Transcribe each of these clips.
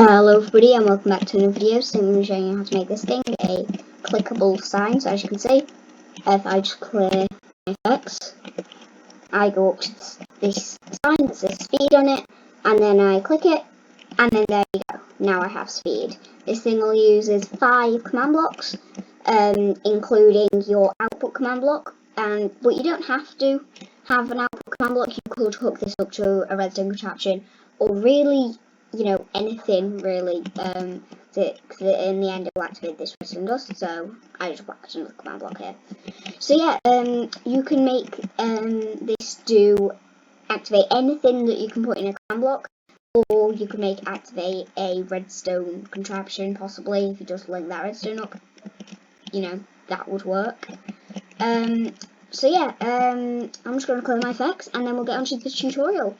Hello everybody and welcome back to another video. So I'm going to be showing you how to make this thing a clickable sign. So as you can see, if I just clear my effects, I go up to this sign that says speed on it, and then I click it, and then there you go. Now I have speed. This thing only uses 5 command blocks, including your output command block, but you don't have to have an output command block. You could hook this up to a redstone contraption, or really, anything really, because in the end it will activate this redstone dust, so I just put another command block here. So yeah, you can make this activate anything that you can put in a command block, or you can make activate a redstone contraption, possibly, if you just link that redstone up, that would work. So yeah, I'm just going to clear my effects, and then we'll get onto the tutorial.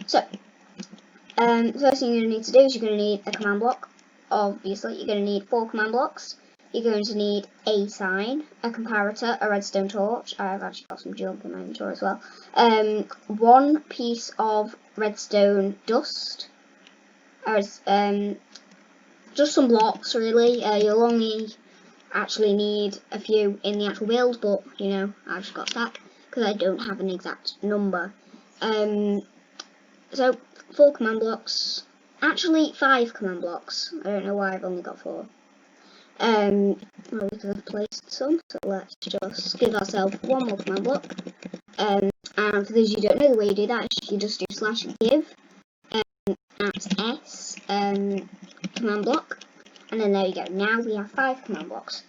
So, the first thing you're going to need to do is you're going to need a command block. Obviously, you're going to need 4 command blocks. You're going to need a sign, a comparator, a redstone torch. I've actually got some junk in my inventory as well. 1 piece of redstone dust. Just some blocks, really. You'll only actually need a few in the actual build, but I just got that because I don't have an exact number. So 4 command blocks, actually 5 command blocks. I don't know why I've only got 4. Well, because I've placed some, so let's just give ourselves 1 more command block. And for those of you who don't know, the way you do that is you just do /give at s command block, and then there you go. Now we have 5 command blocks.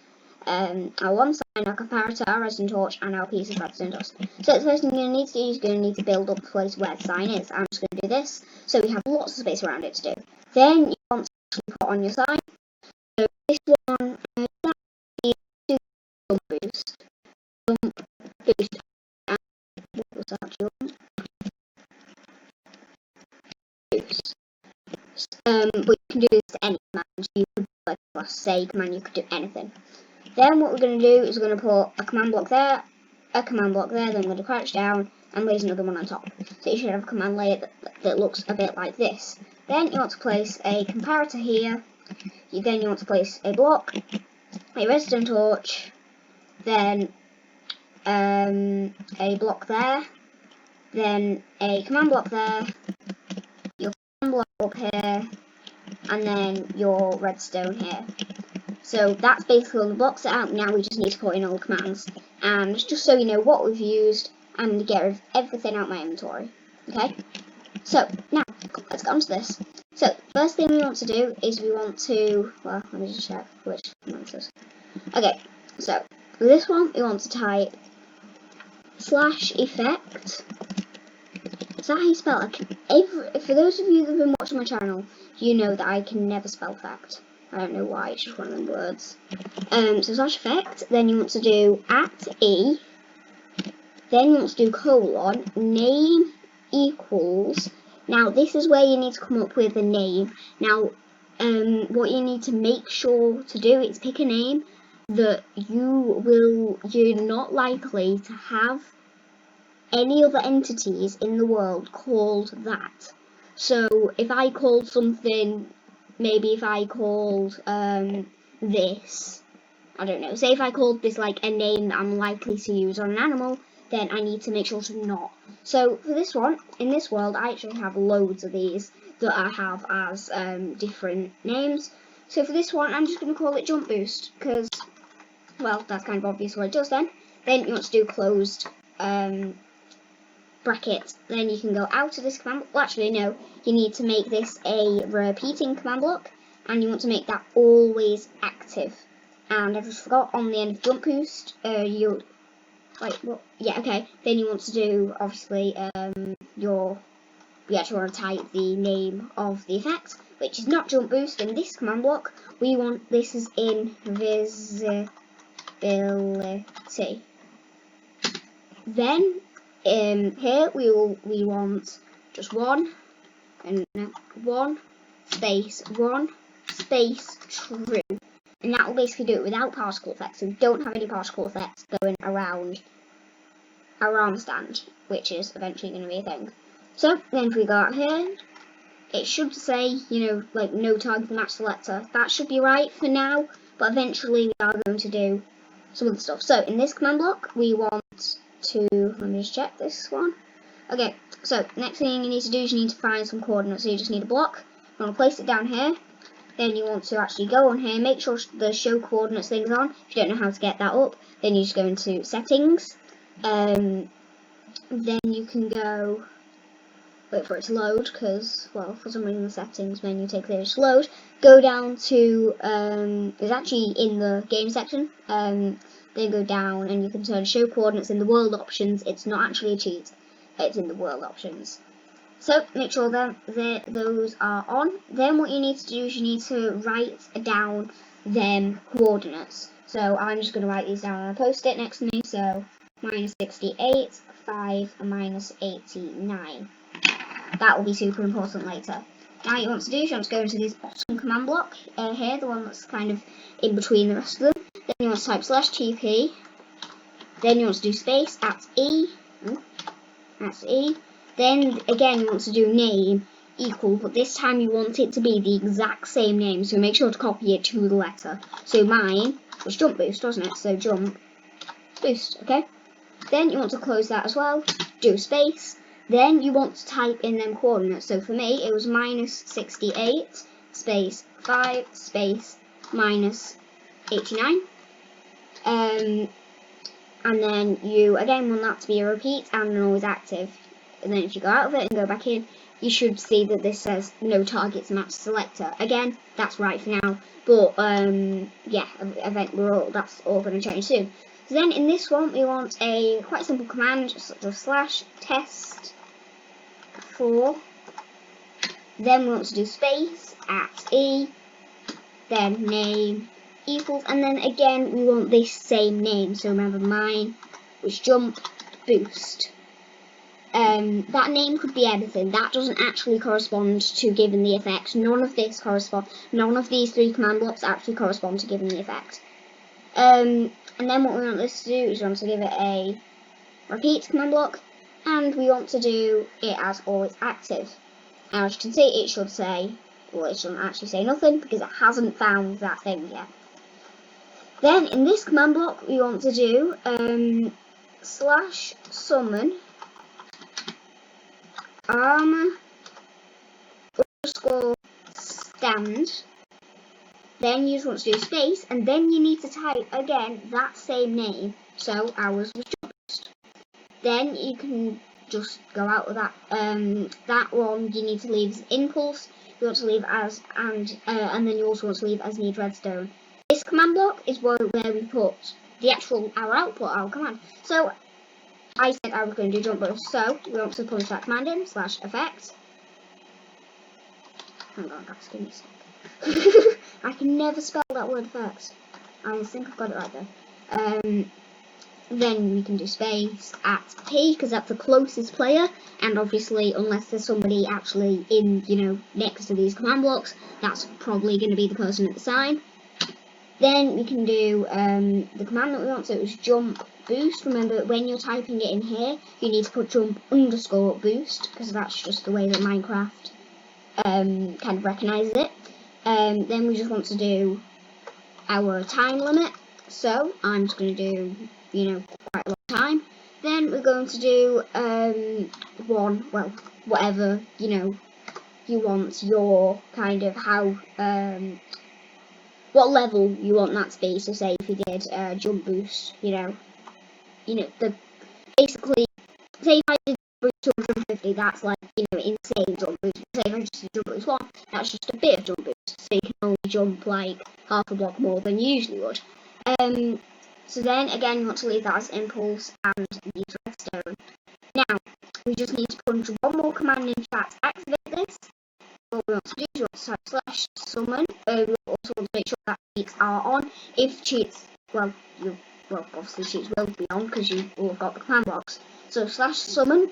Our 1 sign, our comparator, our redstone torch, and our piece of redstone dust. So the first thing you're going to need to do is you're going to need to build up the place where the sign is. I'm just going to do this, so we have lots of space around it to do. Then you want to actually put on your sign. So this one, needs to jump boost, and what was that jump? Boost. But you can do this to any command. So you could do like a say command, you could do anything. Then what we're going to do is we're going to put a command block there, a command block there, then we're going to crouch down and place another one on top. So you should have a command layer that looks a bit like this. Then you want to place a comparator here, then you want to place a block, a redstone torch, then a block there, then a command block there, your command block up here, and then your redstone here. So that's basically all the blocks set out. Now we just need to put in all the commands. And just so you know what we've used, I'm going to get rid of everything out of my inventory. Okay? So, now, let's get on to this. So, first thing we want to do is we want to, well, let me just check which command this is. Okay, so, for this one, we want to type /effect. Is that how you spell it? For those of you that have been watching my channel, you know that I can never spell fact. I don't know why, it's just one of them words. So /effect, then you want to do @e, then you want to do colon, name equals. Now this is where you need to come up with a name. Now, what you need to make sure to do is pick a name that you're not likely to have any other entities in the world called that. So if I called something, maybe if I called this, I don't know, say if I called this like a name that I'm likely to use on an animal, then I need to make sure to not. So for this one, in this world, I actually have loads of these that I have as different names. So for this one, I'm just going to call it jump boost, because, well, that's kind of obvious what it does then. Then you want to do closed bracket, then you can go out of this command block. Well, actually no, you need to make this a repeating command block, and you want to make that always active. And I just forgot, on the end of jump boost, then you want to do, obviously, we actually want to type the name of the effect, which is not jump boost in this command block. We want this as invisibility. Then here we want just 1 space true, and that will basically do it without particle effects. So we don't have any particle effects going around the stand, which is eventually going to be a thing. So then if we go out here, it should say, like no target match selector. That should be right for now, but eventually we are going to do some other stuff. So in this command block, we want to, let me just check this one. Okay, so next thing you need to do is you need to find some coordinates. So you just need a block. You want to place it down here. Then you want to actually go on here, make sure the show coordinates thing's on. If you don't know how to get that up, then you just go into settings. Then you can go, wait for it to load, because, well, for some reason the settings menu takes ages to load. Go down to, it's actually in the game section. Then go down and you can turn show coordinates in the world options. It's not actually a cheat, it's in the world options. So make sure that those are on. Then what you need to do is you need to write down them coordinates. So I'm just going to write these down on a post-it next to me. So minus 68, 5, and minus 89. That will be super important later. Now what you want to do is you want to go into this bottom command block here, the one that's kind of in between the rest of them. Then you want to type /tp. Then you want to do space at E. That's E. Then again you want to do name equal, but this time you want it to be the exact same name, so make sure to copy it to the letter. So mine was jump boost, wasn't it? So jump boost, okay? Then you want to close that as well, do space. Then you want to type in them coordinates. So for me it was minus 68 space 5 space minus 89. And then you again want that to be a repeat and an always active. And then if you go out of it and go back in, you should see that this says no targets match selector. Again, that's right for now, but yeah, that's all going to change soon. So then in this one, we want a quite simple command, just /test 4. Then we want to do space at E, then name equals, and then again we want this same name. So remember mine was jump boost. That name could be anything. That doesn't actually correspond to giving the effect. None of these 3 command blocks actually correspond to giving the effect. And then what we want this to do is we want to give it a repeat command block, and we want to do it as always active. Now as you can see, it should say, well, it shouldn't actually say nothing because it hasn't found that thing yet. Then in this command block we want to do /summon underscore stand. Then you just want to do space, and then you need to type again that same name. So ours was jump boost. Then you can just go out with that. That one you need to leave as impulse. You want to leave as and then you also want to leave as need redstone. This command block is where we put the actual our output, our command. So I said I was going to do jump boost, so we want to punch that command in /effect. Hang on, guys, give me a sec. I can never spell that word effect. I think I've got it right there. Then we can do space at P because that's the closest player, and obviously unless there's somebody actually in, next to these command blocks, that's probably going to be the person at the sign. Then we can do the command that we want, so it was jump boost. Remember, when you're typing it in here, you need to put jump underscore boost, because that's just the way that Minecraft kind of recognises it. Then we just want to do our time limit, so I'm just going to do, quite a long time. Then we're going to do whatever, you want your kind of how, what level you want that to be. So say if you did jump boost, basically, say if I did boost 250, that's like, insane jump boost. Say if I just did jump boost 1, that's just a bit of jump boost. So you can only jump like half a block more than you usually would. So then again, you want to leave that as impulse and need redstone. Now, we just need to punch one more command in chat to activate this. What we want to do is we want to type /summon. We also want to make sure that cheats are on. If cheats, obviously cheats will be on because you all have got the command box. So /summon,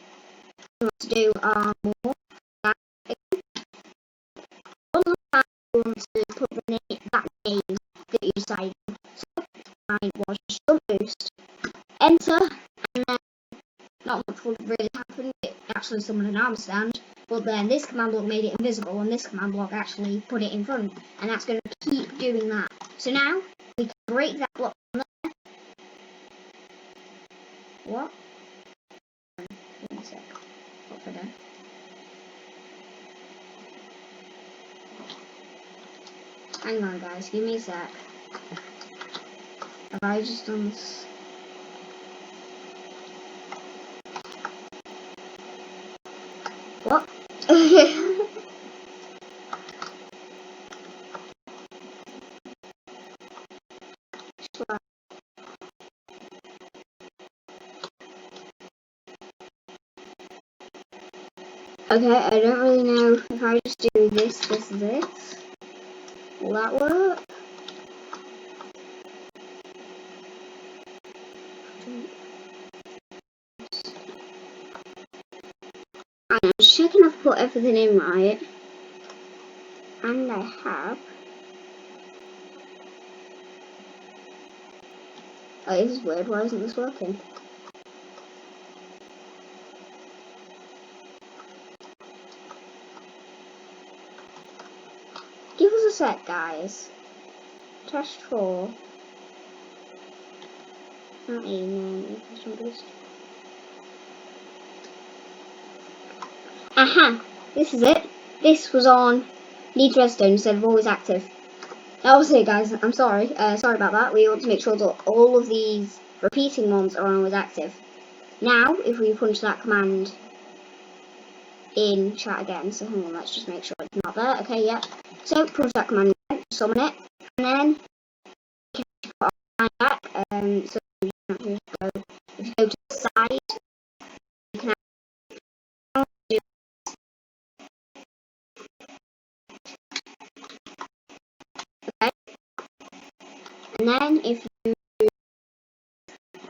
we want to do more. One more time, we want to put that name that you decided. So mine was jump boost. Enter, and then not much would really happen. It actually summoned an arm stand. but then this command block made it invisible, and this command block actually put it in front, and that's going to keep doing that. So now we can break that block from there. What? Give me a sec. What for then? Hang on, guys. Give me a sec. Have I just done this? What? Okay, I don't really know if I just do this, will that work? I'm just checking I've put everything in right, and I have. Oh, this is weird, why isn't this working? Give us a sec, guys. Test 4. Not even. Aha! This is it. This was on needs redstone instead of always active. That was it, guys. I'm sorry. Sorry about that. We want to make sure that all of these repeating ones are always active. Now, if we punch that command in chat again, so hang on, let's just make sure it's not there. Okay, yeah. So punch that command again, summon it, and then you can put our back. So you can just go. If you go to the side, you can do. Okay, and then if you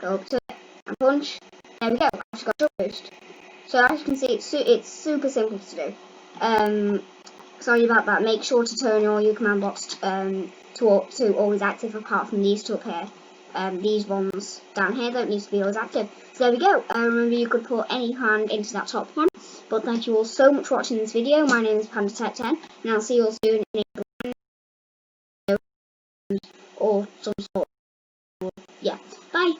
go up to it and punch, there we go. I've just got a boost. So as you can see, it's super simple to do. Sorry about that. Make sure to turn all your command blocks to always active, apart from these two up here. These ones down here don't need to be always active. So there we go. Remember, you could put any command into that top one. But thank you all so much for watching this video. My name is PandaTech10, and I'll see you all soon in a video or some sort of, yeah. Bye.